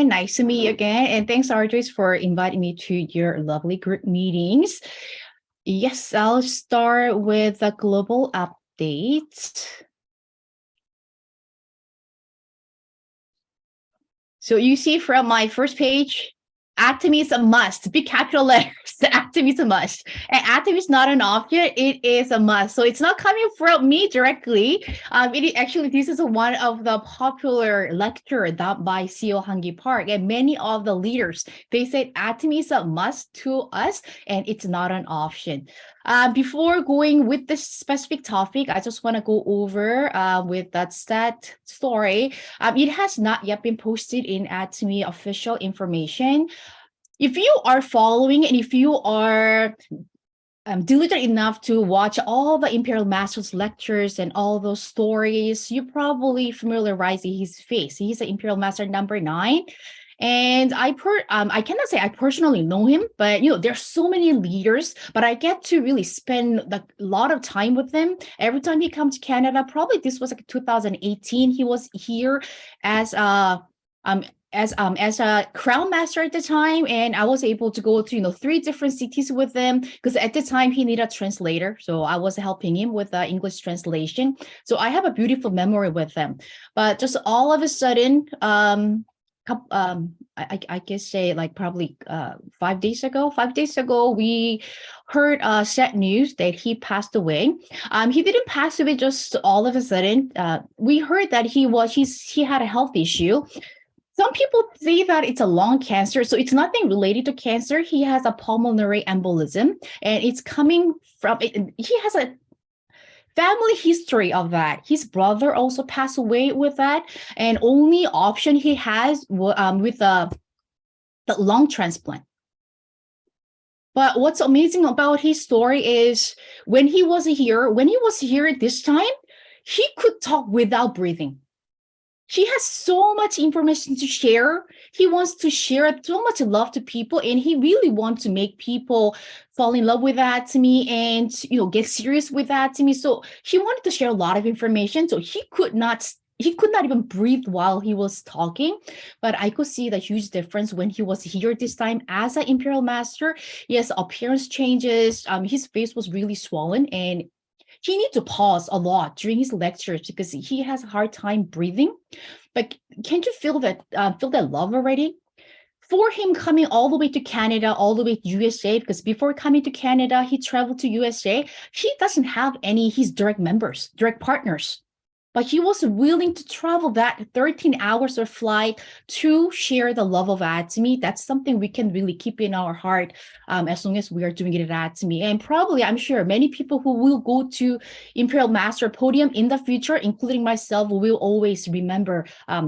everyone. Nice to meet you again. And thanks, Arjoyce, for inviting me to your lovely group meetings. Yes, I'll start with a global update. So you see from my first page, Atomy is a must. Big capital letters. Atomy is a must. And Atomy is not an object. It is a must. So it's not coming from me directly. This is one of the popular lecture done by CEO Hangi Park. And many of the leaders, they said Atomy is a must to us and it's not an option. Before going with this specific topic, I just want to go over with that stat story. It has not yet been posted in Atomy official information. If you are following and if you are diligent enough to watch all the Imperial Master's lectures and all those stories, you probably familiarize his face. He's the Imperial Master number 9. And I cannot say I personally know him, but there's so many leaders, but I get to really spend a lot of time with them. Every time he comes to Canada, probably this was like 2018, he was here as a crown master at the time, and I was able to go to 3 different cities with them because at the time he needed a translator, so I was helping him with the English translation. So I have a beautiful memory with them. But just all of a sudden, I guess say like probably 5 days ago, we heard sad news that he passed away. He didn't pass away just all of a sudden. We heard that he had a health issue. Some people say that it's a lung cancer, so it's nothing related to cancer. He has a pulmonary embolism, and it's coming from he has a family history of that. His brother also passed away with that, and only option he has with the lung transplant. But what's amazing about his story is when he was here this time, he could talk without breathing. He has so much information to share. He wants to share so much love to people, and he really wants to make people fall in love with Atomy and get serious with Atomy. So he wanted to share a lot of information. So he could not even breathe while he was talking. But I could see the huge difference when he was here this time as an Imperial Master. Yes, appearance changes. His face was really swollen, and he needs to pause a lot during his lectures because he has a hard time breathing. But can't you feel that love already? For him coming all the way to Canada, all the way to USA, because before coming to Canada, he traveled to USA. He doesn't have his direct partners. But he was willing to travel that 13 hours of flight to share the love of Atomy. That's something we can really keep in our heart as long as we are doing it at Atomy. And probably, I'm sure, many people who will go to Imperial Master Podium in the future, including myself, will always remember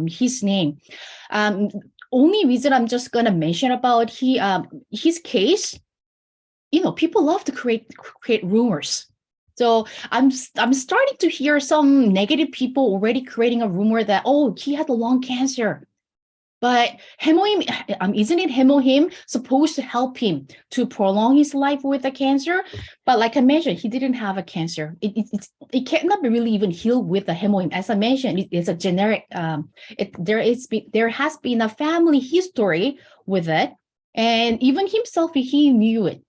his name. Only reason I'm just going to mention about his case, people love to create rumors. So I'm starting to hear some negative people already creating a rumor that, he had a lung cancer. But hemohim, isn't it hemohim supposed to help him to prolong his life with the cancer? But like I mentioned, he didn't have a cancer. It cannot be really even healed with the hemohim. As I mentioned, it's a generic. There has been a family history with it, and even himself, he knew it.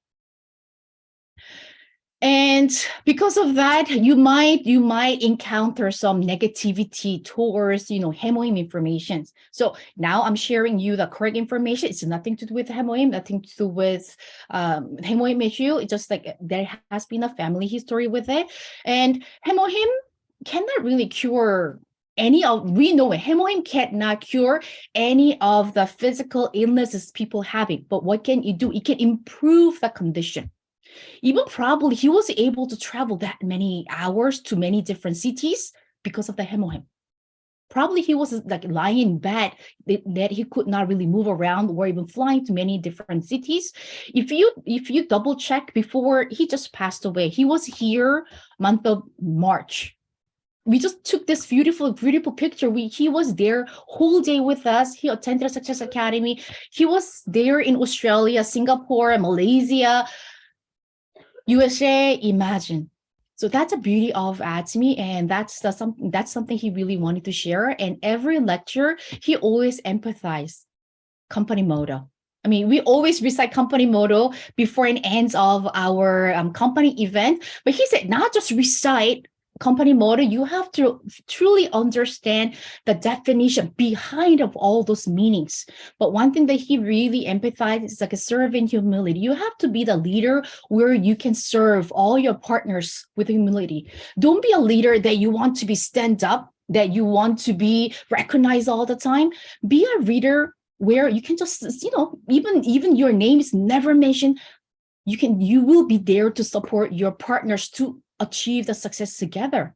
And because of that, you might encounter some negativity towards, hemohim information. So now I'm sharing you the correct information. It's nothing to do with hemohim, nothing to do with hemohim issue. It's just like there has been a family history with it. And hemohim cannot really cure we know it. Hemohim cannot cure any of the physical illnesses people having. But what can you do? It can improve the condition. Even probably he was able to travel that many hours to many different cities because of the hemohim. Probably he was like lying in bed that he could not really move around or even flying to many different cities. If you double check before he just passed away, he was here month of March. We just took this beautiful picture. He was there whole day with us. He attended Success Academy. He was there in Australia, Singapore, Malaysia, USA, imagine. So that's the beauty of Atomy, and that's something he really wanted to share. And every lecture, he always empathized. company motto. I mean, we always recite company motto before and ends of our company event. But he said, not just recite company motto, you have to truly understand the definition behind of all those meanings. But one thing that he really emphasized is like a serve in humility. You have to be the leader where you can serve all your partners with humility. Don't be a leader that you want to be stand up, that you want to be recognized all the time. Be a leader where you can just, even your name is never mentioned. You will be there to support your partners to achieve the success together.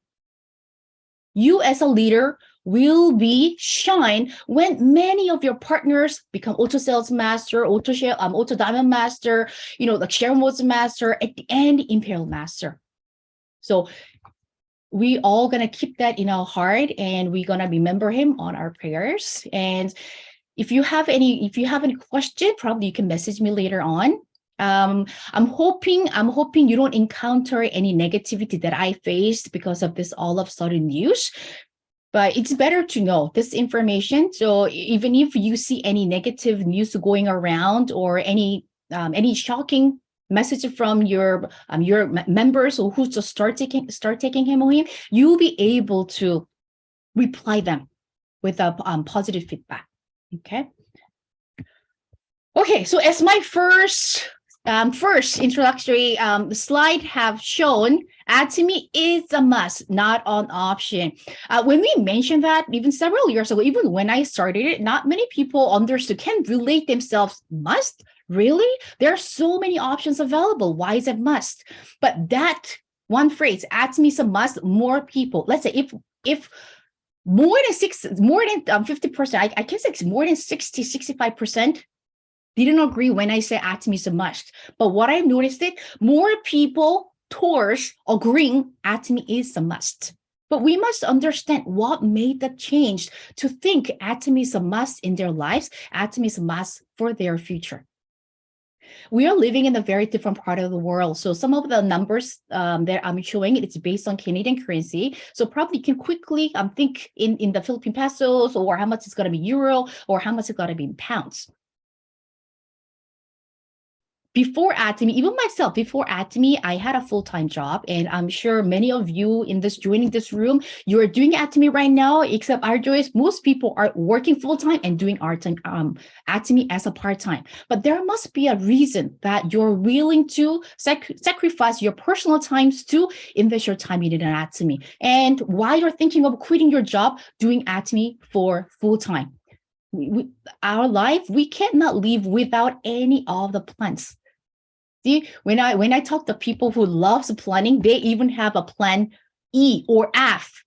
You as a leader will be shine when many of your partners become auto sales master, auto diamond master, like share modes master, at the end, imperial master. So we all gonna keep that in our heart, and we're gonna remember him on our prayers. And if you have any question, probably you can message me later on. I'm hoping you don't encounter any negativity that I faced because of this all of sudden news. But it's better to know this information. So even if you see any negative news going around or any shocking message from your members or who just start taking him or him, you'll be able to reply them with a positive feedback. Okay, so as my first introductory slide have shown, Atomy is a must, not an option. When we mentioned that, even several years ago, even when I started it, not many people understood, can relate themselves. Must? Really? There are so many options available. Why is it must? But that one phrase, Atomy is a must, more people, let's say if more than 50%, I can say more than 65% didn't agree when I say Atomy is a must. But what I've noticed it, more people towards agreeing Atomy is a must. But we must understand what made that change to think Atomy is a must in their lives, Atomy is a must for their future. We are living in a very different part of the world. So some of the numbers that I'm showing, it's based on Canadian currency. So probably you can quickly think in the Philippine pesos, or how much it's going to be euro, or how much it's going to be in pounds. Before Atomy, even myself, before Atomy, I had a full-time job, and I'm sure many of you joining this room, you're doing Atomy right now, except Arjoyce, most people are working full-time and doing Atomy as a part-time. But there must be a reason that you're willing to sacrifice your personal times to invest your time in an Atomy. And why you're thinking of quitting your job, doing Atomy for full-time. Our life, we cannot live without any of the plans. See, when I talk to people who loves planning, they even have a plan E or F.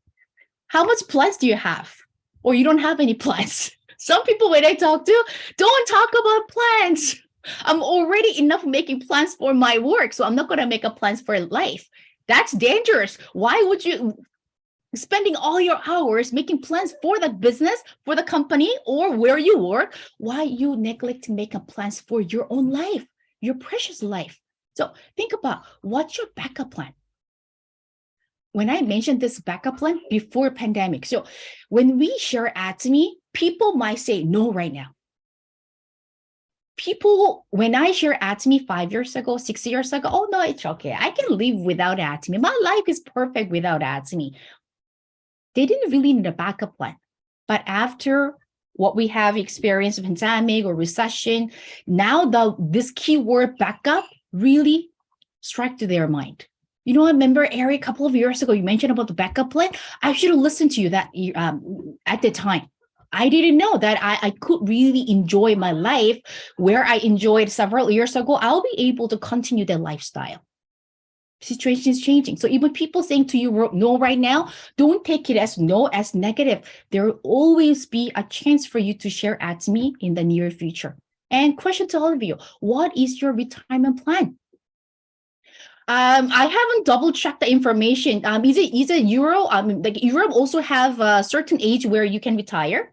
How much plans do you have? Or you don't have any plans? Some people, when I talk to, don't talk about plans. I'm already enough making plans for my work, so I'm not going to make a plans for life. That's dangerous. Why would you spending all your hours making plans for the business, for the company, or where you work? Why you neglect to make a plans for your own life, your precious life? So think about, what's your backup plan? When I mentioned this backup plan before pandemic, so when we share Atomy, people might say no right now. People, when I share Atomy 5 years ago, 6 years ago, oh no, it's okay. I can live without Atomy. My life is perfect without Atomy. They didn't really need a backup plan. But after what we have experienced, pandemic or recession, now this keyword backup really struck to their mind. I remember, Eric, a couple of years ago, you mentioned about the backup plan. I should have listened to you that at the time. I didn't know that I could really enjoy my life where I enjoyed several years ago. I'll be able to continue that lifestyle. Situation is changing. So even people saying to you no right now, don't take it as no, as negative. There will always be a chance for you to share Atomy in the near future. And question to all of you, what is your retirement plan? I haven't double checked the information. Is it Euro? Like Europe also have a certain age where you can retire?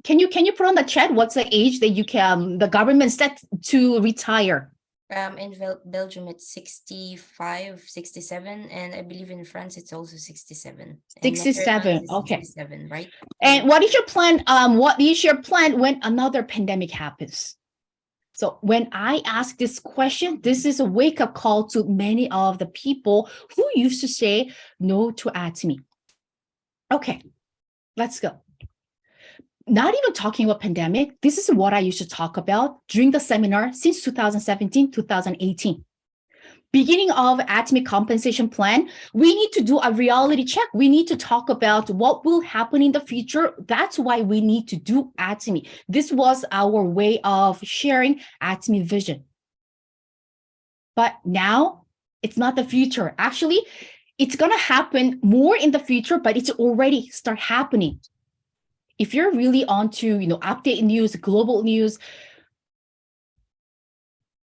Can you put on the chat what's the age that you can the government set to retire? In Belgium, it's 65, 67, and I believe in France, it's also 67. And Netherlands 67. is Okay. 67, right? And what is your plan? What is your plan when another pandemic happens? So when I ask this question, this is a wake-up call to many of the people who used to say no to Atomy. Okay, let's go. Not even talking about pandemic, this is what I used to talk about during the seminar since 2017, 2018. Beginning of Atomy compensation plan, we need to do a reality check. We need to talk about what will happen in the future. That's why we need to do Atomy. This was our way of sharing Atomy vision. But now it's not the future. Actually, it's going to happen more in the future, but it's already start happening. If you're really onto, update news, global news,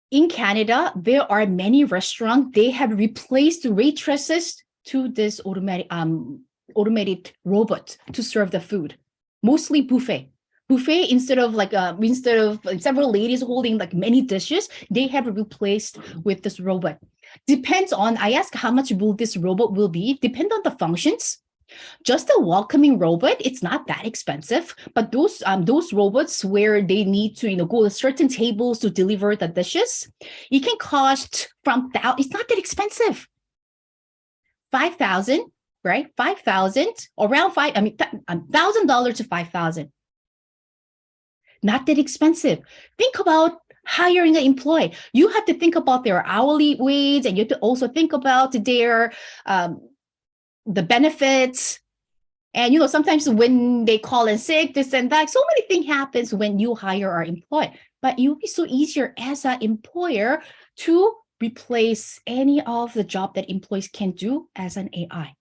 in Canada, there are many restaurants, they have replaced waitresses to this automated robot to serve the food, mostly buffet. Buffet, instead of several ladies holding like many dishes, they have replaced with this robot. Depends on, I ask how much will this robot will be, depend on the functions. Just a welcoming robot, it's not that expensive, but those robots where they need to go to certain tables to deliver the dishes, it can cost it's not that expensive, 5,000, right? 5,000, around $1,000 to 5,000. Not that expensive. Think about hiring an employee. You have to think about their hourly wage, and you have to also think about their the benefits. And sometimes when they call in sick, this and that, so many things happens when you hire our employee. But it will be so easier as an employer to replace any of the job that employees can do as an AI.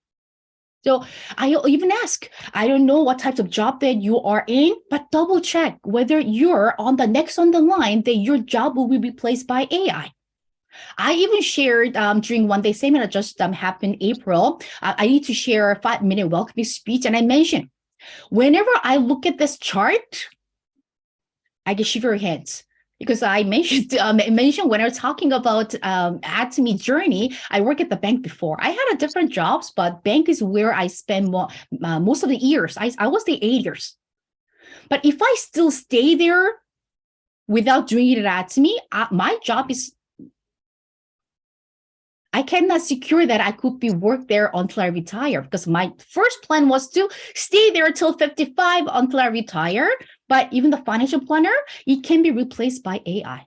So I even ask, I don't know what types of job that you are in, but double check whether you're on the next on the line that your job will be replaced by AI. I even shared during one day seminar just happened in April. I need to share a 5-minute welcoming speech. And I mentioned, whenever I look at this chart, I get shiver hands. Because I mentioned when I was talking about Atomy journey, I worked at the bank before. I had a different jobs, but bank is where I spend most of the years. I was the 8 years. But if I still stay there without doing it at Atomy, my job is, I cannot secure that I could be work there until I retire, because my first plan was to stay there until 55 until I retire. But even the financial planner, it can be replaced by AI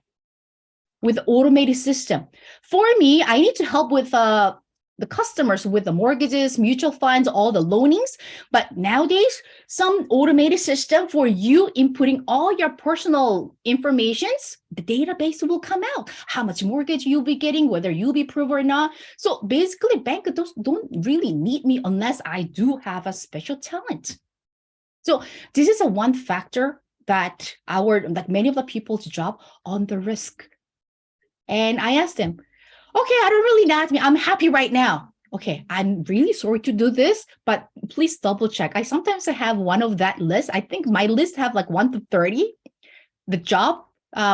with automated system. For me, I need to help with the customers with the mortgages, mutual funds, all the loanings. But nowadays, some automated system for you inputting all your personal informations, the database will come out, how much mortgage you'll be getting, whether you'll be approved or not. So basically, banks don't really need me unless I do have a special talent. So this is a one factor that many of the people's job on the risk. And I asked them, okay, I don't really need me. I'm happy right now. Okay, I'm really sorry to do this, but please double check. I sometimes have one of that list. I think my list have like 1 to 30, the job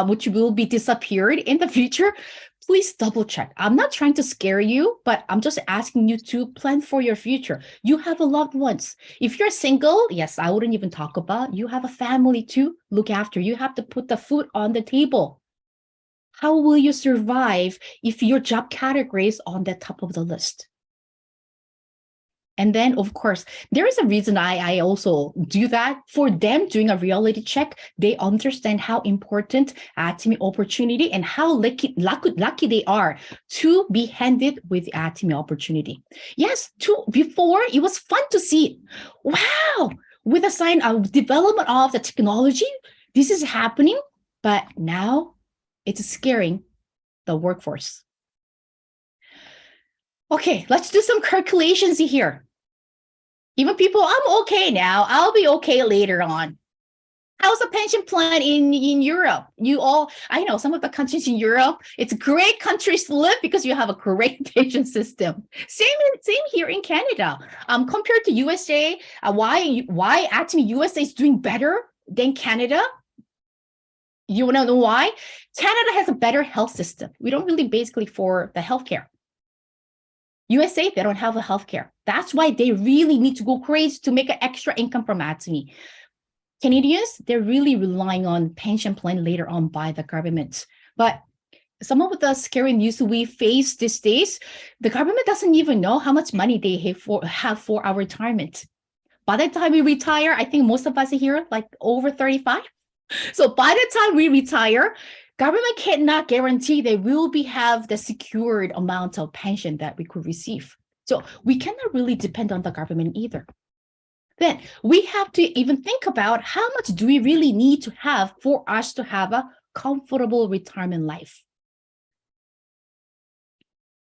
which will be disappeared in the future. Please double check. I'm not trying to scare you, but I'm just asking you to plan for your future. You have a loved ones. If you're single, yes, I wouldn't even talk about. You have a family to look after. You have to put the food on the table. How will you survive if your job category is on the top of the list? And then, of course, there is a reason I also do that. For them doing a reality check, they understand how important Atomy opportunity and how lucky they are to be handed with Atomy opportunity. Yes, before it was fun to see. Wow, with the sign of development of the technology, this is happening. But now it's scaring the workforce. Okay, let's do some calculations here. Even people, I'm okay now. I'll be okay later on. How's the pension plan in Europe? I know some of the countries in Europe, it's great countries to live because you have a great pension system. Same here in Canada. Compared to USA, why Atomy USA is doing better than Canada? You want to know why? Canada has a better health system. We don't really basically for the healthcare. USA, they don't have a healthcare. That's why they really need to go crazy to make an extra income from Atomy. Canadians, they're really relying on pension plan later on by the government. But some of the scary news we face these days, the government doesn't even know how much money they have for our retirement. By the time we retire, I think most of us are here like over 35. So by the time we retire, government cannot guarantee they will have the secured amount of pension that we could receive. So we cannot really depend on the government either. Then we have to even think about how much do we really need to have for us to have a comfortable retirement life.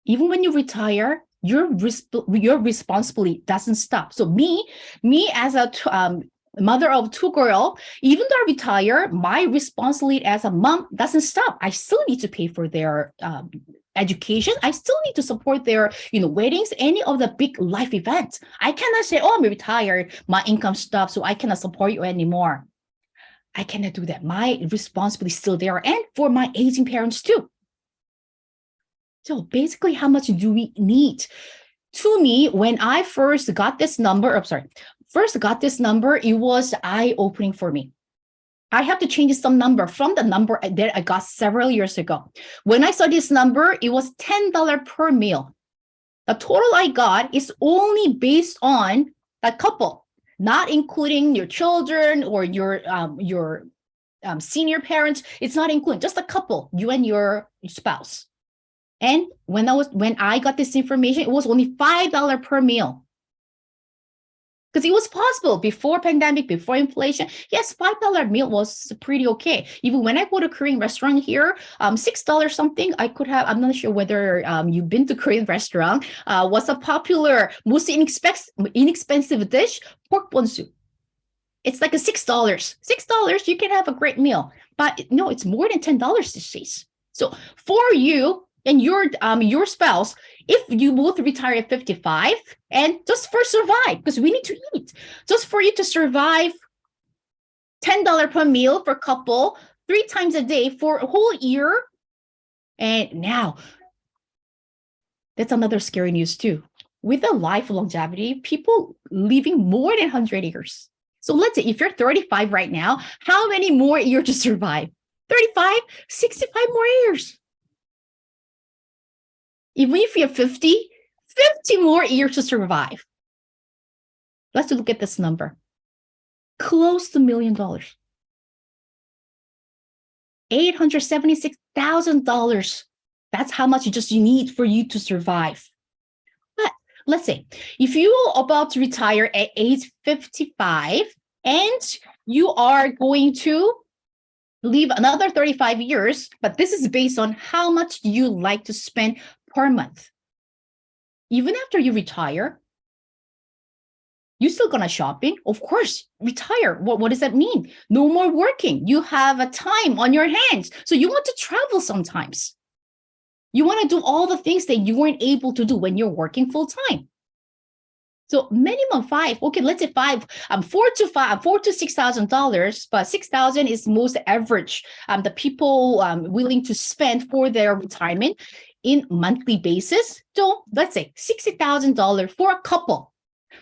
Even when you retire, your responsibility doesn't stop. So me as a mother of two girls, even though I retire, my responsibility as a mom doesn't stop. I still need to pay for their education. I still need to support their, weddings, any of the big life events. I cannot say, oh, I'm retired, my income stops, so I cannot support you anymore. I cannot do that. My responsibility is still there, and for my aging parents too. So basically, how much do we need? To me, when I first got this number, it was eye-opening for me. I have to change some number from the number that I got several years ago. When I saw this number, it was $10 per meal. The total I got is only based on a couple, not including your children or your senior parents. It's not including, just a couple, you and your spouse. And when I got this information, it was only $5 per meal. Because it was possible before pandemic, before inflation. Yes, $5 meal was pretty okay. Even when I go to Korean restaurant here, $6 something, I could have, I'm not sure whether you've been to Korean restaurant, what's a popular, most inexpensive dish, pork bonsu. It's like a $6. $6, you can have a great meal. But no, it's more than $10 these days. So for you and your spouse, if you both retire at 55, and just for survive, because we need to eat, just for you to survive, $10 per meal for couple, 3 times a day for a whole year. And now, that's another scary news too. With the life longevity, people living more than 100 years. So let's say if you're 35 right now, how many more years to survive? 35, 65 more years. Even if you're 50 more years to survive. Let's look at this number. Close to $1 million. $876,000. That's how much you need for you to survive. But let's say, if you are about to retire at age 55 and you are going to live another 35 years, but this is based on how much you like to spend per month. Even after you retire, you're still gonna shopping. Of course, retire. What does that mean? No more working. You have a time on your hands. So you want to travel sometimes. You want to do all the things that you weren't able to do when you're working full time. So minimum 5. Okay, let's say 5. $4,000 to $6,000, but $6,000 is most average. The people willing to spend for their retirement in monthly basis. So let's say $60,000 for a couple.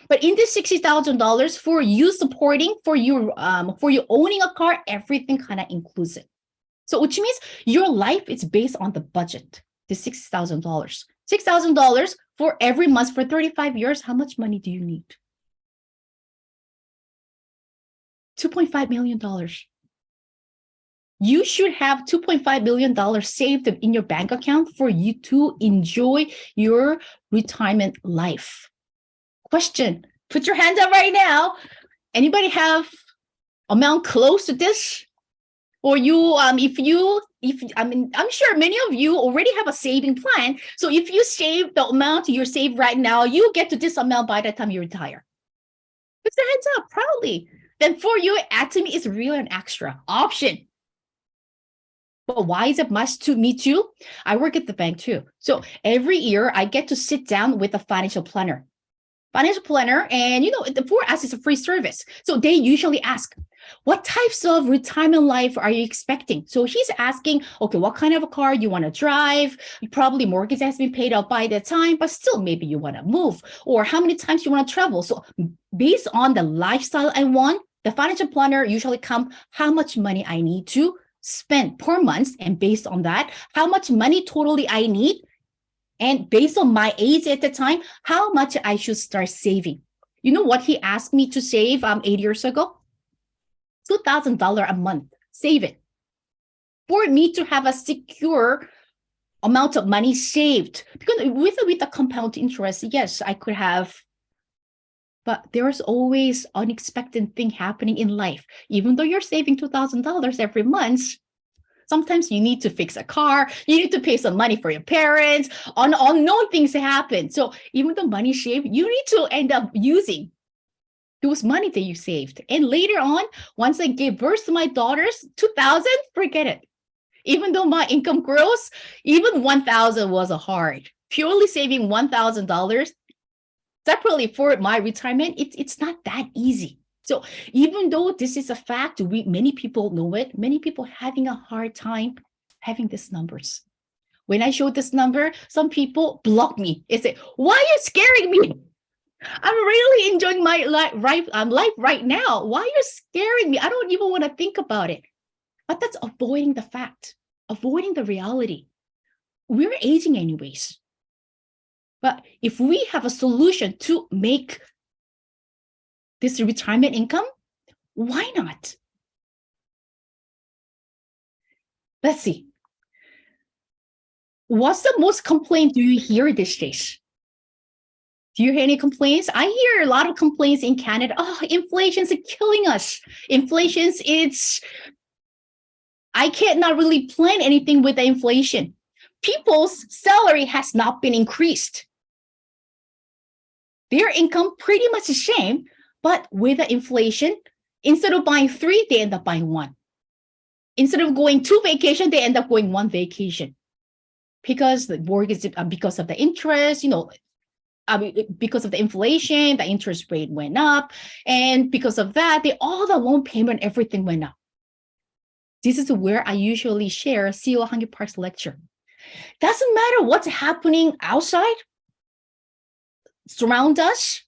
But in this $60,000 for you supporting, for you owning a car, everything kind of inclusive. So which means your life is based on the budget, the $6,000. $6,000 for every month for 35 years. How much money do you need? $2.5 million. You should have $2.5 million saved in your bank account for you to enjoy your retirement life. Question, put your hand up right now. Anybody have amount close to this? Or you, I'm sure many of you already have a saving plan. So if you save the amount you save right now, you get to this amount by the time you retire. Put your hands up proudly. Then for you, Atomy is really an extra option. But why is it must to me too? I work at the bank too. So every year I get to sit down with a financial planner. And for us, it's a free service. So they usually ask, What types of retirement life are you expecting? So he's asking, okay, what kind of a car you want to drive? Probably mortgage has been paid off by that time, but still maybe you want to move, or how many times you want to travel. So based on the lifestyle I want, the financial planner usually comes how much money I need to spend per month. And based on that, how much money totally I need. And based on my age at the time, how much I should start saving. You know what he asked me to save 8 years ago? $2,000 a month. Save it. For me to have a secure amount of money saved. Because with the compound interest, yes, I could have. But there's always unexpected thing happening in life. Even though you're saving $2,000 every month, sometimes you need to fix a car, you need to pay some money for your parents, unknown things happen. So even though money saved, you need to end up using those money that you saved. And later on, once I gave birth to my daughters, 2,000, forget it. Even though my income grows, even 1,000 was hard. Purely saving $1,000 separately for my retirement, it's not that easy. So even though this is a fact, many people know it, many people having a hard time having these numbers. When I show this number, some people block me and say, why are you scaring me? I'm really enjoying my life right now. Why are you scaring me? I don't even want to think about it. But that's avoiding the fact, avoiding the reality. We're aging anyways. But if we have a solution to make this retirement income, why not? Let's see. What's the most complaint do you hear these days? Do you hear any complaints? I hear a lot of complaints in Canada. Oh, inflation's killing us. I cannot really plan anything with the inflation. People's salary has not been increased. Their income pretty much the same, but with the inflation, instead of buying 3, they end up buying 1. Instead of going 2 vacations, they end up going 1 vacation. Because the mortgage, because of the interest, because of the inflation, the interest rate went up. And because of that, all the loan payment, everything went up. This is where I usually share CEO 100 Parks lecture. Doesn't matter what's happening outside, surround us.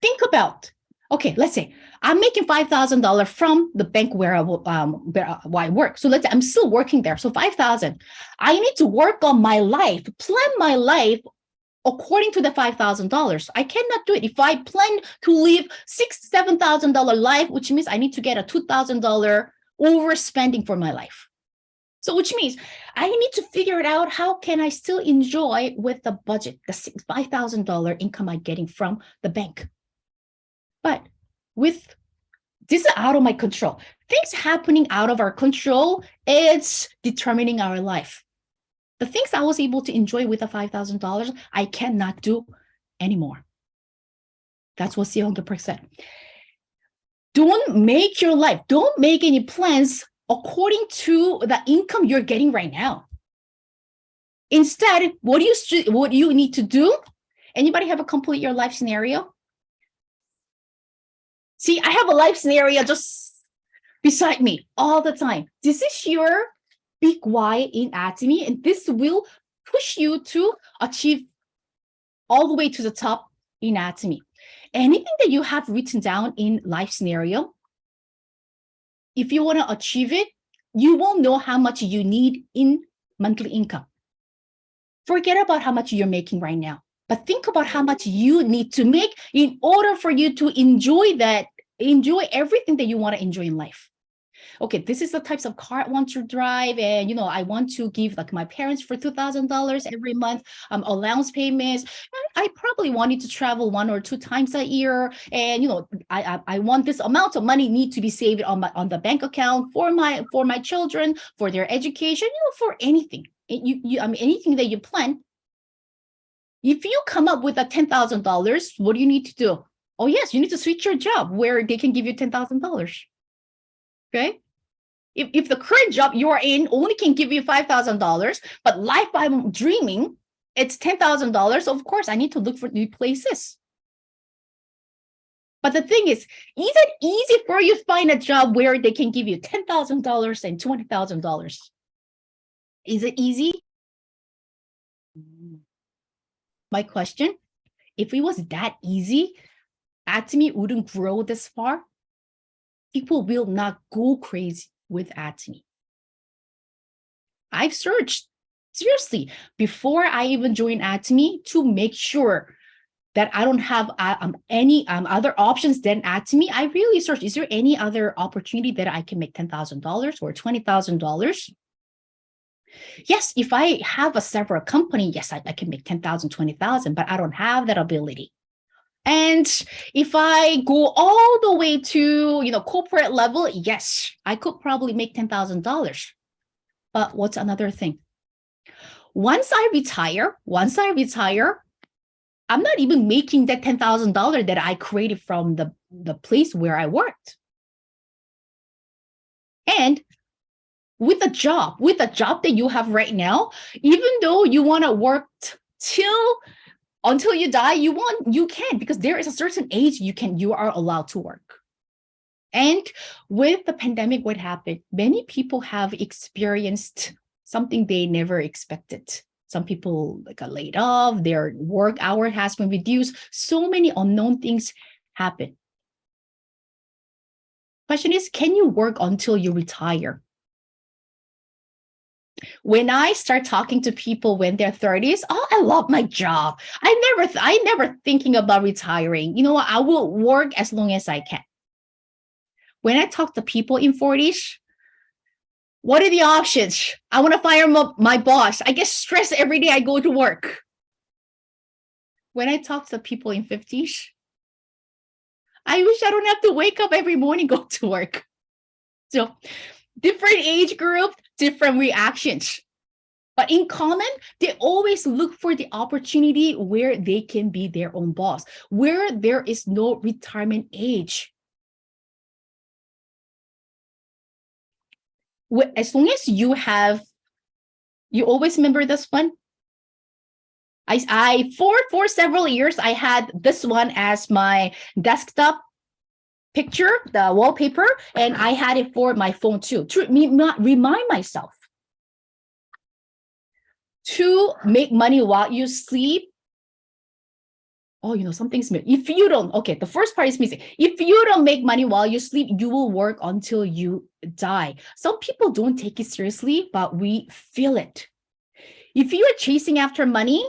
Think about, okay, let's say I'm making $5,000 from the bank where I work. So let's say I'm still working there. So 5,000. I need to work on my life, plan my life according to the $5,000. I cannot do it. If I plan to live $6,000, $7,000 life, which means I need to get a $2,000 overspending for my life. So which means I need to figure it out. How can I still enjoy with the budget, the $5,000 income I'm getting from the bank? But with this is out of my control. Things happening out of our control, it's determining our life. The things I was able to enjoy with the $5,000, I cannot do anymore. That's what CEO 100%. Don't make your life, don't make any plans according to the income you're getting right now. Instead, what do you need to do? Anybody have a complete your life scenario? See, I have a life scenario just beside me all the time. This is your big why in Atomy, and this will push you to achieve all the way to the top in Atomy. Anything that you have written down in life scenario, if you want to achieve it, you won't know how much you need in monthly income. Forget about how much you're making right now, but think about how much you need to make in order for you to enjoy everything that you want to enjoy in life. Okay, this is the types of car I want to drive, and I want to give like my parents for $2,000 every month, allowance payments. I probably wanted to travel 1 or 2 times a year, and I want this amount of money need to be saved on the bank account for my children, for their education, for anything. Anything that you plan. If you come up with a $10,000, what do you need to do? Oh yes, you need to switch your job where they can give you $10,000. Okay. If the current job you're in only can give you $5,000, but life I'm dreaming, it's $10,000, of course, I need to look for new places. But the thing is it easy for you to find a job where they can give you $10,000 and $20,000? Is it easy? My question, if it was that easy, Atomy wouldn't grow this far. People will not go crazy with Atomy. I've searched seriously before I even joined Atomy to make sure that I don't have any other options than Atomy. I really searched, is there any other opportunity that I can make $10,000 or $20,000? Yes, if I have a several company, yes, I can make 10,000, 20,000, but I don't have that ability. And if I go all the way to, corporate level, yes, I could probably make $10,000. But what's another thing? Once I retire, I'm not even making that $10,000 that I created from the place where I worked. And with the job that you have right now, even though you want to work until you die, you can, because there is a certain age you are allowed to work. And with the pandemic, what happened? Many people have experienced something they never expected. Some people got laid off, their work hour has been reduced. So many unknown things happen. Question is, can you work until you retire? When I start talking to people when they're 30s, oh, I love my job. I never thinking about retiring. You know what? I will work as long as I can. When I talk to people in 40s, what are the options? I want to fire my boss. I get stressed every day I go to work. When I talk to people in 50s, I wish I don't have to wake up every morning, go to work. So different age group, different reactions. But in common, they always look for the opportunity where they can be their own boss, where there is no retirement age. As long as you always remember this one. For several years, I had this one as my desktop picture, the wallpaper, and I had it for my phone too, to remind myself to make money while you sleep. Oh, something's missing. If you don't, okay, the first part is missing. If you don't make money while you sleep, you will work until you die. Some people don't take it seriously, but we feel it. If you are chasing after money,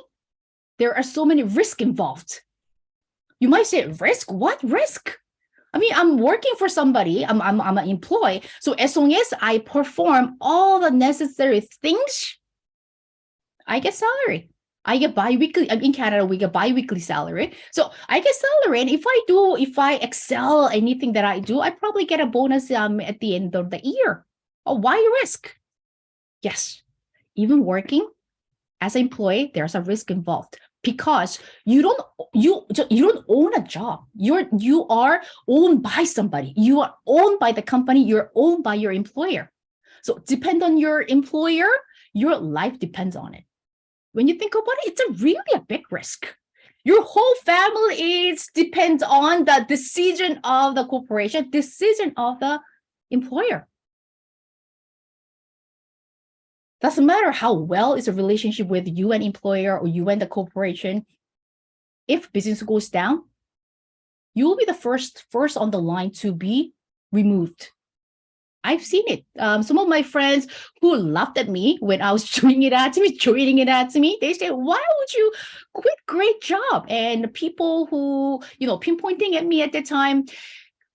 there are so many risks involved. You might say, risk? What risk? I mean, I'm working for somebody. I'm an employee. So as long as I perform all the necessary things, I get salary. I get bi-weekly. In Canada, we get bi-weekly salary. So I get salary. And if I excel anything that I do, I probably get a bonus at the end of the year. Oh, why risk? Yes, even working as an employee, there's a risk involved, because you don't own a job. You are owned by somebody. You are owned by the company. You're owned by your employer. So depend on your employer, your life depends on it. When you think about it, it's really a big risk. Your whole family depends on the decision of the corporation, decision of the employer. Doesn't matter how well is a relationship with you and employer or you and the corporation. If business goes down, you will be the first on the line to be removed. I've seen it. Some of my friends who laughed at me when I was joining it at me, they say, why would you quit? Great job. And people who, pinpointing at me at the time,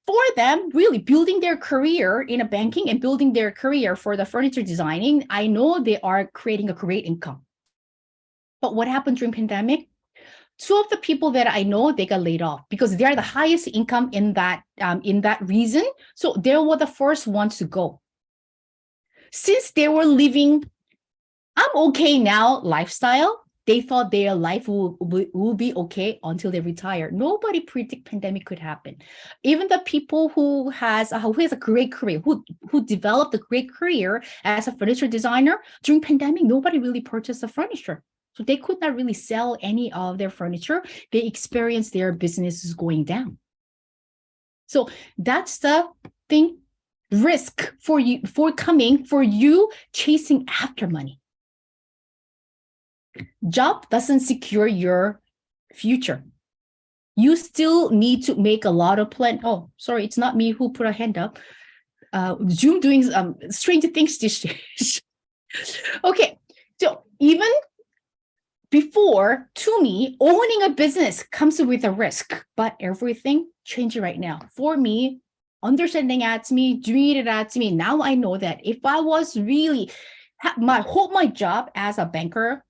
for them, really building their career in a banking and building their career for the furniture designing, I know they are creating a great income. But what happened during pandemic? Two of the people that I know, they got laid off because they are the highest income in that region. So they were the first ones to go. Since they were living, I'm okay now lifestyle, they thought their life will be okay until they retire. Nobody predict pandemic could happen. Even the people who has a great career, who developed a great career as a furniture designer, during pandemic, nobody really purchased the furniture. So they could not really sell any of their furniture. They experienced their businesses going down. So that's the thing, risk for you chasing after money. Job doesn't secure your future. You still need to make a lot of plan. Oh, sorry, it's not me who put a hand up. Zoom doing strange things these days. Okay, so even before, to me, owning a business comes with a risk, but everything changing right now. For me, understanding Atomy, doing it at Atomy, now I know that if I was really hold my job as a banker,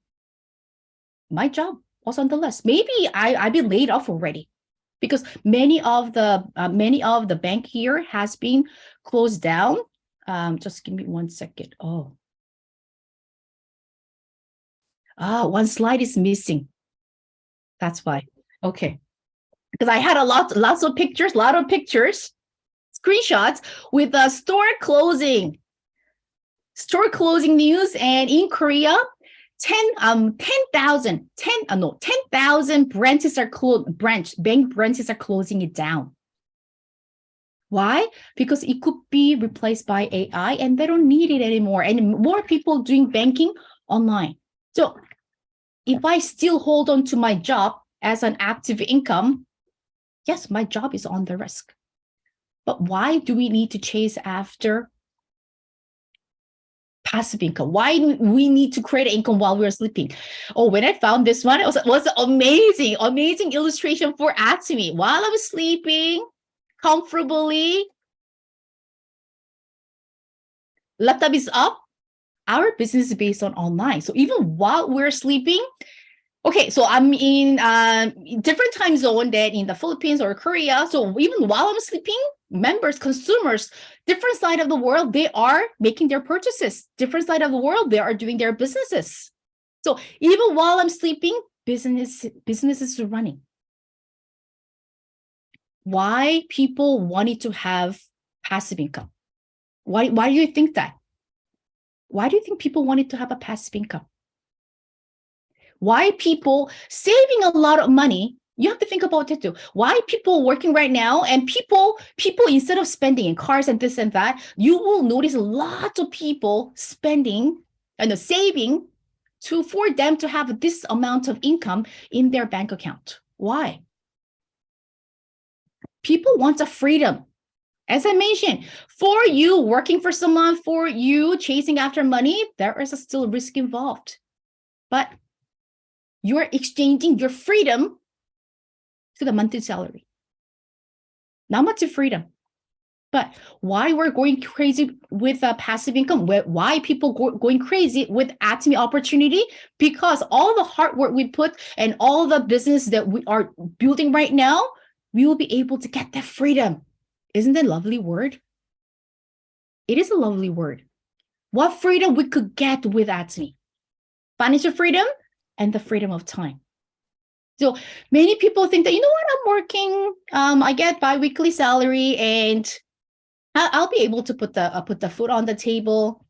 my job was on the list. Maybe I've been laid off already, because many of the bank here has been closed down. Just give me 1 second. One slide is missing. That's why. Okay. Because I had lots of pictures, screenshots with the store closing news. And in Korea, 10,000 branches are bank branches are closing it down. Why? Because it could be replaced by AI and they don't need it anymore. And more people doing banking online. So if I still hold on to my job as an active income, yes, my job is on the risk. But why do we need to chase after passive income? Why do we need to create income while we're sleeping? Oh, when I found this one, it was amazing illustration for Atomy. While I was sleeping comfortably, laptop is up. Our business is based on online. So even while we're sleeping, okay, so I'm in different time zone than in the Philippines or Korea. So even while I'm sleeping, members, consumers, different side of the world, they are making their purchases. Different side of the world, they are doing their businesses. So even while I'm sleeping, businesses are running. Why people wanted to have passive income? Why do you think that? Why do you think people wanted to have a passive income? Why people saving a lot of money? You have to think about it too. Why people working right now, and people instead of spending in cars and this and that, you will notice lots of people spending and saving for them to have this amount of income in their bank account. Why? People want a freedom. As I mentioned, for you working for someone, for you chasing after money, there is still risk involved. But you're exchanging your freedom to the monthly salary. Not much of freedom. But why we're going crazy with passive income? Why people going crazy with Atomy opportunity? Because all the hard work we put and all the business that we are building right now, we will be able to get that freedom. Isn't that a lovely word? It is a lovely word. What freedom we could get with Atomy? Financial freedom and the freedom of time. So many people think that, you know what, I'm working, I get bi-weekly salary and I'll be able to put the food on the table.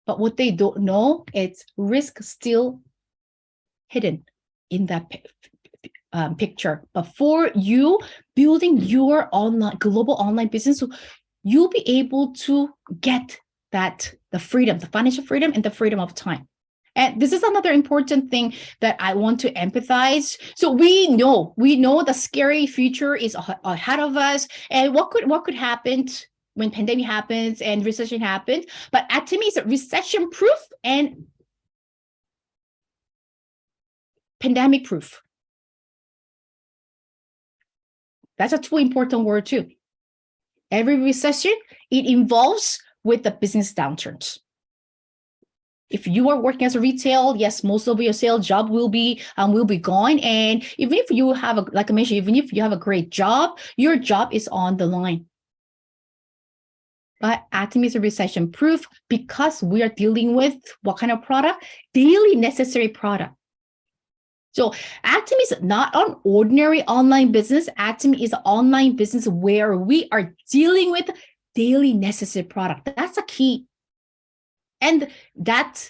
But what they don't know, it's risk still hidden in that picture. But for you building your global online business, you'll be able to get the freedom, the financial freedom and the freedom of time. And this is another important thing that I want to empathize. So we know the scary future is ahead of us, and what could happen when pandemic happens and recession happens. But Atomy is recession proof and pandemic proof. That's a two important word too. Every recession, it involves with the business downturns. If you are working as a retail, yes, most of your sales job will be gone. And even if you have like I mentioned, even if you have a great job, your job is on the line. But Atomy is a recession proof because we are dealing with what kind of product? Daily necessary product. So Atomy is not an ordinary online business. Atomy is an online business where we are dealing with daily necessary product. That's a key. And that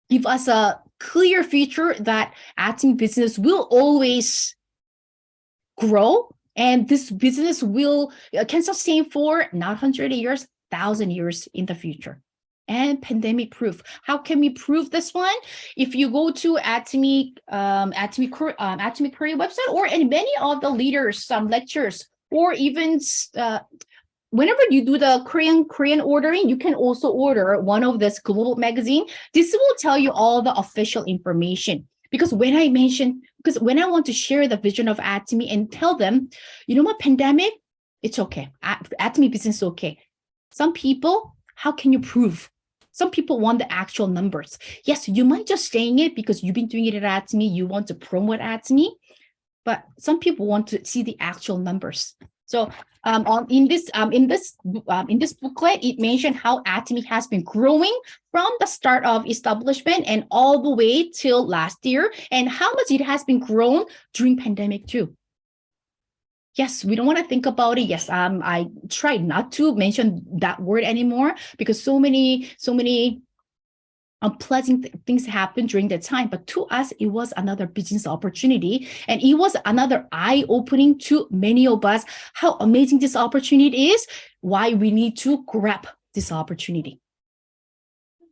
gives us a clear future that Atomy business will always grow And this business can sustain for not 100 years, 1,000 years in the future. And pandemic proof. How can we prove this one? If you go to Atomy Korea website, or in many of the leaders, some lectures, or even whenever you do the Korean ordering, you can also order one of this global magazine. This will tell you all the official information. Because when I want to share the vision of Atomy and tell them, you know what, pandemic, it's okay. Atomy business is okay. Some people, how can you prove? Some people want the actual numbers. Yes, you might just saying it because you've been doing it at Atomy, you want to promote Atomy, but some people want to see the actual numbers. So in this booklet, it mentioned how Atomy has been growing from the start of establishment and all the way till last year, and how much it has been grown during pandemic too. Yes, we don't want to think about it. Yes, I tried not to mention that word anymore because so many unpleasant things happened during that time. But to us, it was another business opportunity, and it was another eye-opening to many of us how amazing this opportunity is, why we need to grab this opportunity.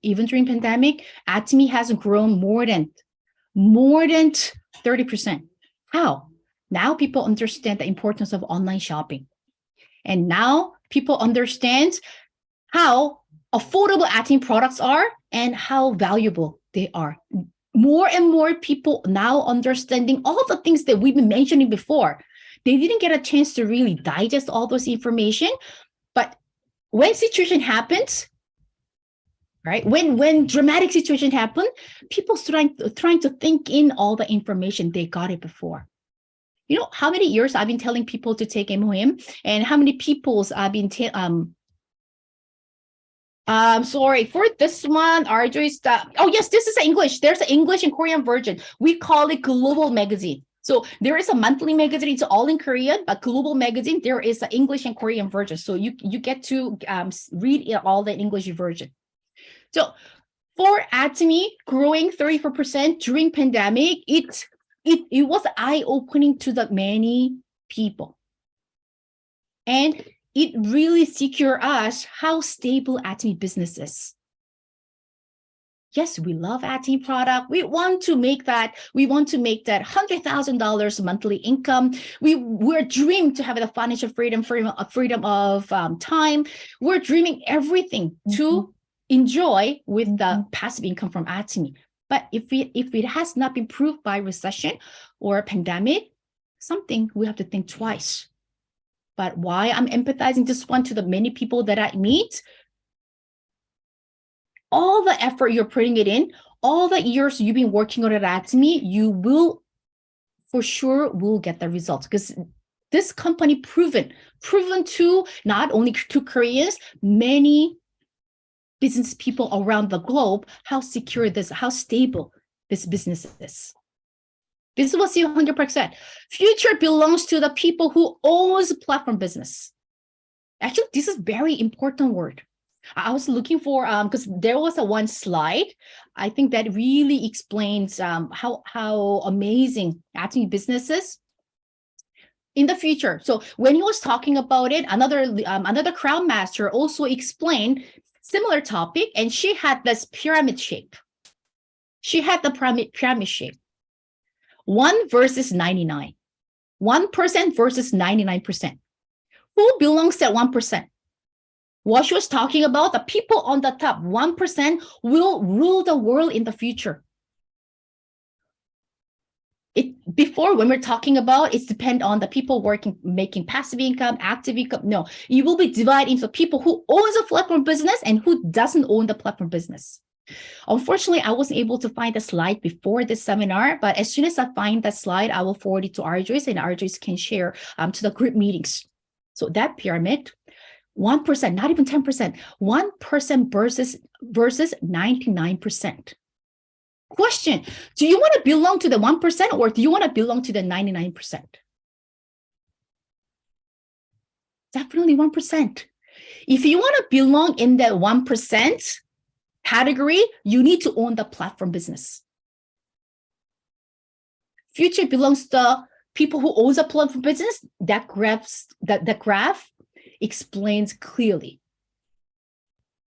Even during pandemic, Atomy has grown more than 30%. How? Now people understand the importance of online shopping. And now people understand how affordable Atomy products are and how valuable they are. More and more people now understanding all the things that we've been mentioning before. They didn't get a chance to really digest all those information, but when situation happens, right? When dramatic situation happen, people trying to think in all the information, they got it before. You know how many years I've been telling people to take MOM, and how many people's I've been sorry for this one, Arjoyce. Oh yes, this is English. There's an English and Korean version. We call it Global Magazine. So there is a monthly magazine. It's all in Korean, but Global Magazine, there is an English and Korean version. So you get to read all the English version. So for Atomy growing 34% during pandemic, it was eye-opening to the many people. And it really secure us how stable Atomy business is. Yes, we love Atomy product. We want to make that $100,000 monthly income. We're dreaming to have the financial freedom of time. We're dreaming everything to enjoy with the passive income from Atomy. But if it has not been proved by recession or pandemic, something we have to think twice. But why I'm empathizing this one to the many people that I meet, all the effort you're putting it in, all the years you've been working on it at Atomy, you will for sure will get the results, because this company proven to not only to Koreans, many business people around the globe, how secure this, how stable this business is. This was 100%. Future belongs to the people who owns platform business. Actually, this is very important word. I was looking for, because there was one slide, I think that really explains how amazing Atomy Business is in the future. So when he was talking about it, another crown master also explained similar topic, and she had this pyramid shape. She had the pyramid shape. 1 versus 99. 1% versus 99%. Who belongs to 1%? What she was talking about, the people on the top, 1% will rule the world in the future. Before, when we're talking about, it's depend on the people working, making passive income, active income. No, it will be divided into people who owns a platform business and who doesn't own the platform business. Unfortunately, I wasn't able to find the slide before this seminar, but as soon as I find that slide, I will forward it to Arjoyce, and Arjoyce can share to the group meetings. So that pyramid, 1%, not even 10%, 1% versus 99%. Question, do you want to belong to the 1% or do you want to belong to the 99%? Definitely 1%. If you want to belong in that 1% category, you need to own the platform business. Future belongs to the people who owns a platform business, that graph explains clearly.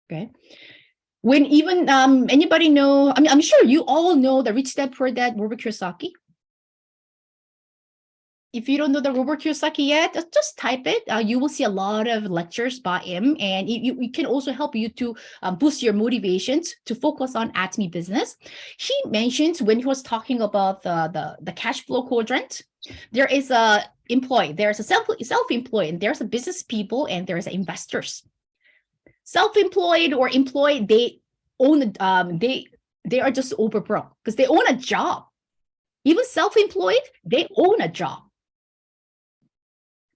Okay. When even anybody know, I mean, I'm sure you all know the Rich Dad Poor Dad, Robert Kiyosaki. If you don't know the Robert Kiyosaki yet, just type it. You will see a lot of lectures by him, and it can also help you to boost your motivations to focus on Atomy Business. He mentions when he was talking about the cash flow quadrant, there is a employee, there's a self-employed, and there's a business people, and there's investors. Self-employed or employed, they own they are just overbroke because they own a job. Even self-employed, they own a job.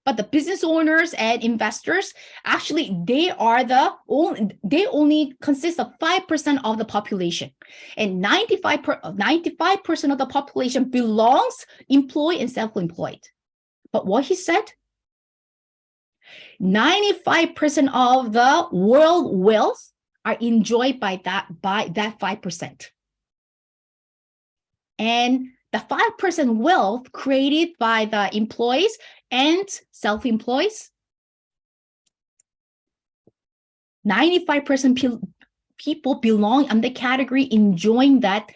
But the business owners and investors, actually, they only consist of 5% of the population, and 95% of the population belongs employed and self-employed. But what he said, 95% of the world wealth are enjoyed by that 5%. And the 5% wealth created by the employees and self-employed, 95% people belong in the category enjoying that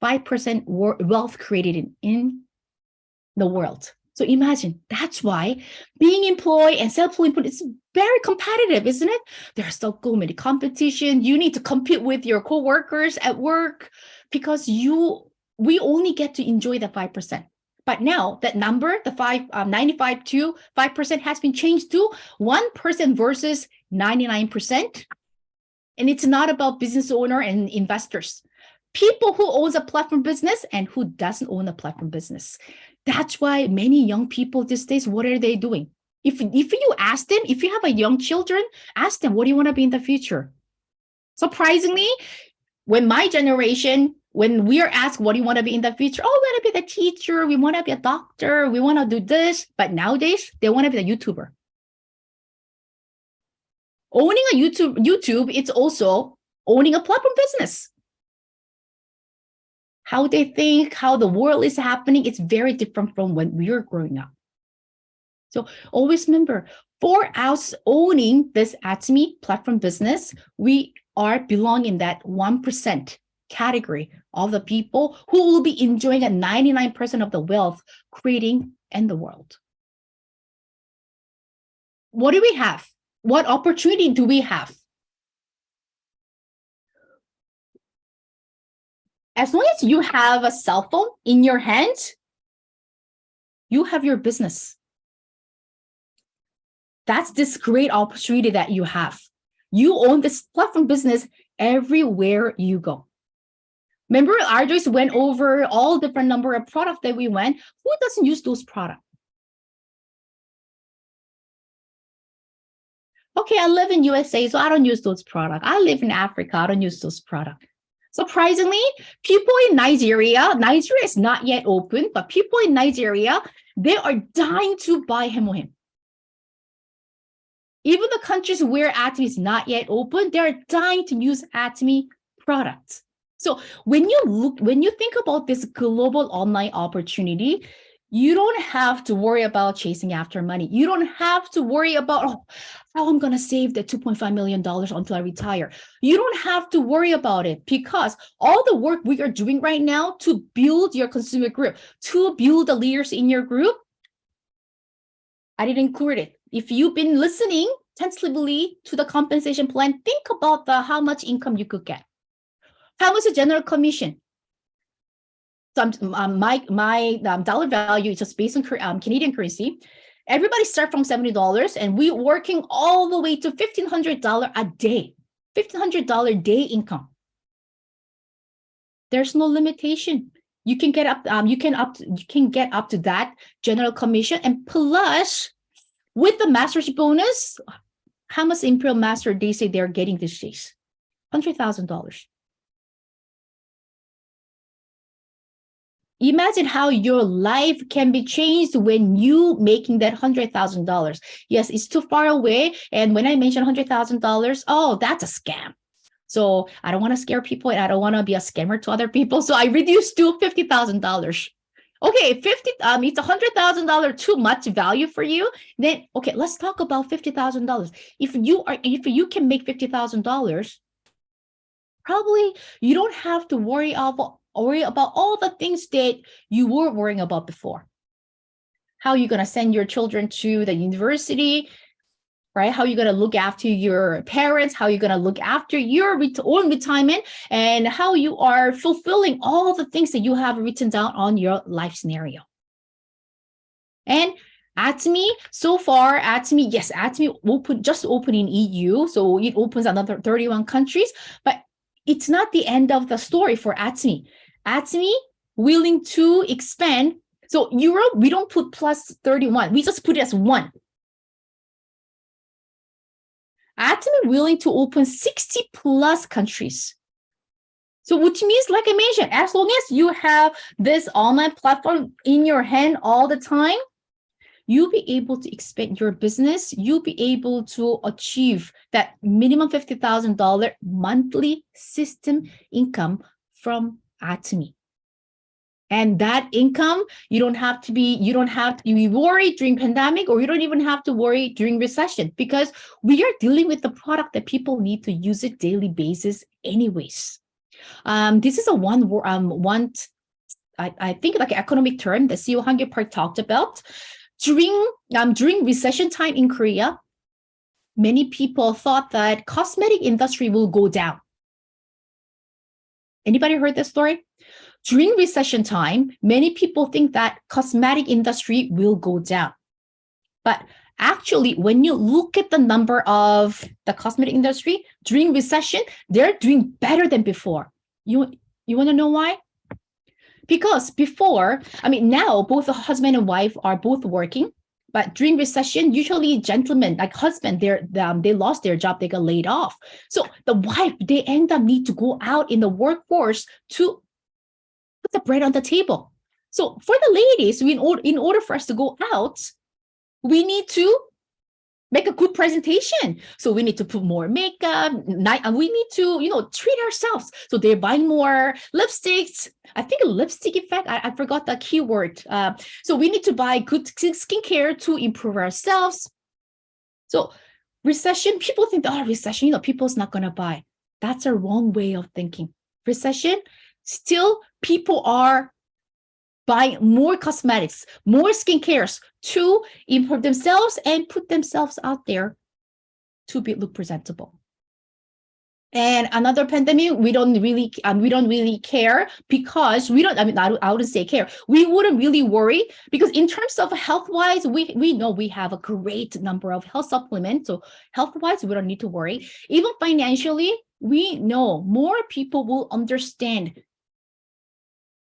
5% wealth created in the world. So imagine, that's why being employed and self-employed is very competitive, isn't it? There's so many competition. You need to compete with your coworkers at work because we only get to enjoy the 5%. But now that number, the 95 to 5% has been changed to 1% versus 99%. And it's not about business owner and investors. People who owns a platform business and who doesn't own a platform business. That's why many young people these days, what are they doing? If you ask them, if you have a young children, ask them, what do you want to be in the future? Surprisingly, when my generation, when we are asked, what do you want to be in the future? Oh, we want to be the teacher. We want to be a doctor. We want to do this. But nowadays, they want to be the YouTuber. Owning a YouTube, it's also owning a platform business. How they think, how the world is happening, it's very different from when we were growing up. So always remember, for us owning this Atomy platform business, we are belong in that 1% category of the people who will be enjoying a 99% of the wealth creating in the world. What do we have? What opportunity do we have? As long as you have a cell phone in your hand, you have your business. That's this great opportunity that you have. You own this platform business everywhere you go. Remember, Arjoyce went over all different number of products that we went. Who doesn't use those products? Okay, I live in USA, so I don't use those products. I live in Africa, I don't use those products. Surprisingly, people in Nigeria is not yet open, but people in Nigeria, they are dying to buy Hemohim. Even the countries where Atomy is not yet open, they're dying to use Atomy products. So when you think about this global online opportunity, you don't have to worry about chasing after money. You don't have to worry about, how I'm going to save the $2.5 million until I retire. You don't have to worry about it because all the work we are doing right now to build your consumer group, to build the leaders in your group, I didn't include it. If you've been listening tentatively to the compensation plan, think about how much income you could get. How much is general commission? So my dollar value is just based on Canadian currency. Everybody start from $70, and we're working all the way to $1,500 a day, $1,500 day income. There's no limitation. You can get up. You can get up to that general commission, and plus, with the master's bonus, how much Imperial Master they say they're getting these days? $100,000. Imagine how your life can be changed when you making that $100,000. Yes, it's too far away. And when I mention $100,000, oh, that's a scam. So I don't want to scare people, and I don't want to be a scammer to other people. So I reduced to $50,000. Okay, it's $100,000 too much value for you. Then, okay, let's talk about $50,000. If you can make $50,000, probably you don't have to worry about all the things that you were worrying about before. How are you going to send your children to the university, right? How are you going to look after your parents? How are you going to look after your own retirement? And how you are fulfilling all the things that you have written down on your life scenario. And Atomy, so far, Atomy, yes, Atomy just opened in EU. So it opens another 31 countries, but it's not the end of the story for Atomy. Atomy willing to expand. So Europe, we don't put plus 31. We just put it as 1. Atomy willing to open 60 plus countries. So which means, like I mentioned, as long as you have this online platform in your hand all the time, you'll be able to expand your business. You'll be able to achieve that minimum $50,000 monthly system income from Atomy. And that income, you don't have to be worried during pandemic, or you don't even have to worry during recession, because we are dealing with the product that people need to use it daily basis anyways. This is I think like economic term that CEO Hangil Park talked about. During recession time in Korea, many people thought that cosmetic industry will go down. Anybody heard this story? During recession time, many people think that cosmetic industry will go down. But actually, when you look at the number of the cosmetic industry during recession, they're doing better than before. You want to know why? Because before, now both the husband and wife are both working, but during recession, usually gentlemen, like husband, they lost their job, they got laid off. So the wife, they end up need to go out in the workforce to put the bread on the table. So for the ladies, in order for us to go out, we need to make a good presentation. So we need to put more makeup, and we need to, treat ourselves. So they're buying more lipsticks. I think a lipstick effect, I forgot the keyword. So we need to buy good skincare to improve ourselves. So recession, people think, recession, people's not going to buy. That's a wrong way of thinking. Recession, still people are buying more cosmetics, more skincares to improve themselves and put themselves out there to look presentable. And another pandemic, we don't really care, because we don't. I wouldn't say care. We wouldn't really worry, because in terms of health-wise, we know we have a great number of health supplements. So health-wise, we don't need to worry. Even financially, we know more people will understand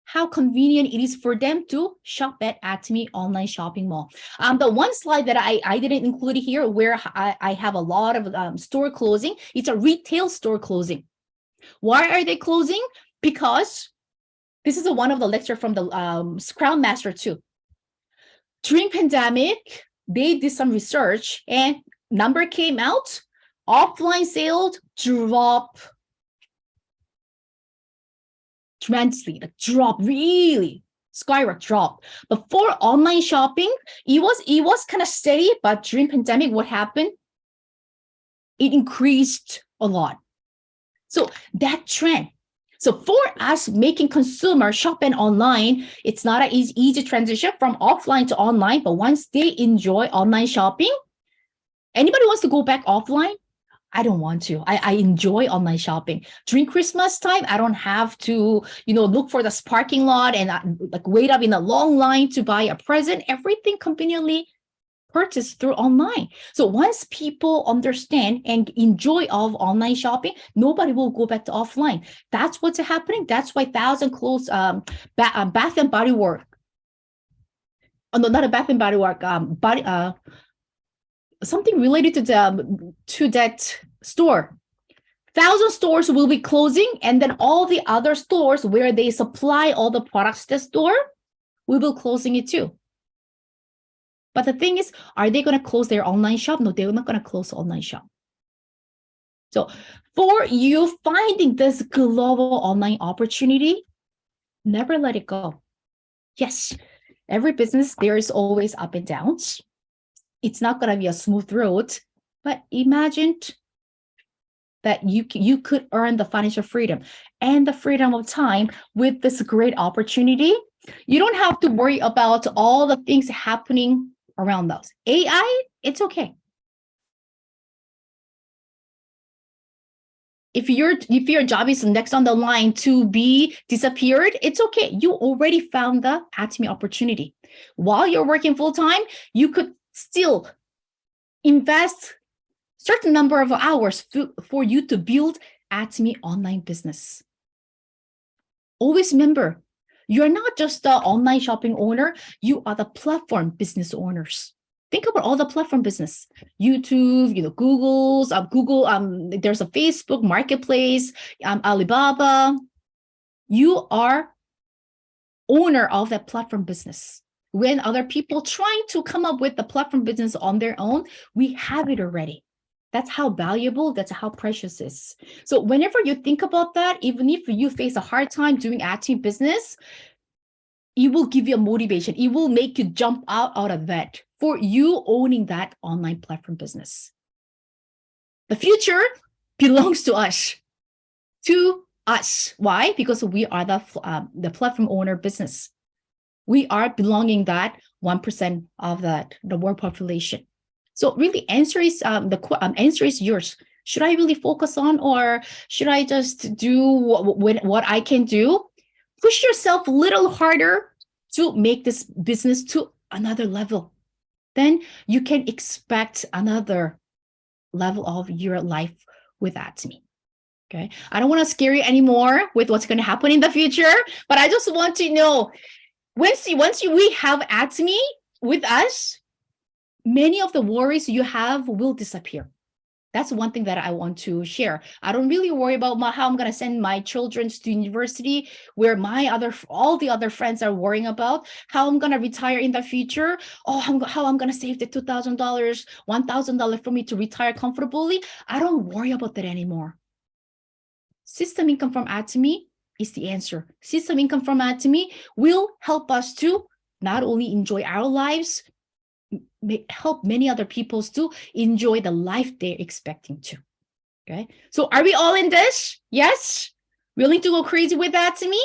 how convenient it is for them to shop at Atomy online shopping mall. The one slide that I didn't include here, where I have a lot of store closing, it's a retail store closing. Why are they closing? Because this is one of the lecture from the Crown Master too. During pandemic, they did some research and number came out, offline sales drop tremendously, really skyrocket drop. But for online shopping, it was kind of steady, but during pandemic, what happened? It increased a lot. So that trend. So for us making consumer shopping online, it's not an easy transition from offline to online, but once they enjoy online shopping, anybody wants to go back offline? I don't want to. I enjoy online shopping. During Christmas time, I don't have to, look for the parking lot and wait up in a long line to buy a present. Everything conveniently purchased through online. So once people understand and enjoy of online shopping, nobody will go back to offline. That's what's happening. That's why 1,000 clothes, Bath and Body Works. Oh, no, not a Bath and Body Works. Something related to that store. 1,000 stores will be closing, and then all the other stores where they supply all the products to the store, we will closing it too. But the thing is, are they going to close their online shop? No, they're not going to close the online shop. So for you finding this global online opportunity, never let it go. Yes, every business, there is always up and downs. It's not going to be a smooth road, but imagine that you could earn the financial freedom and the freedom of time with this great opportunity. You don't have to worry about all the things happening around those. AI, it's okay. If your job is next on the line to be disappeared, it's okay. You already found the Atomy opportunity. While you're working full time, you could still invest certain number of hours for you to build Atomy online business. Always remember, you're not just the online shopping owner, you are the platform business owners. Think about all the platform business, YouTube, Google, there's a Facebook marketplace, Alibaba. You are owner of that platform business. When other people trying to come up with the platform business on their own, we have it already. That's how valuable, that's how precious it is. So whenever you think about that, even if you face a hard time doing Atomy business, it will give you a motivation. It will make you jump out of that for you owning that online platform business. The future belongs to us. Why? Because we are the platform owner business. We are belonging that 1% of the world population. So really, answer is answer is yours. Should I really focus on, or should I just do what I can do? Push yourself a little harder to make this business to another level. Then you can expect another level of your life with Atomy. Okay, I don't want to scare you anymore with what's going to happen in the future, but I just want to know, once we have Atomy with us, many of the worries you have will disappear. That's one thing that I want to share. I don't really worry about how I'm going to send my children to university, where all the other friends are worrying about how I'm going to retire in the future. How I'm going to save the $2,000, $1,000 for me to retire comfortably. I don't worry about that anymore. System income from Atomy is the answer. System income from Atomy will help us to not only enjoy our lives, help many other people to enjoy the life they're expecting to. Okay, so are we all in this? Yes? Willing to go crazy with Atomy?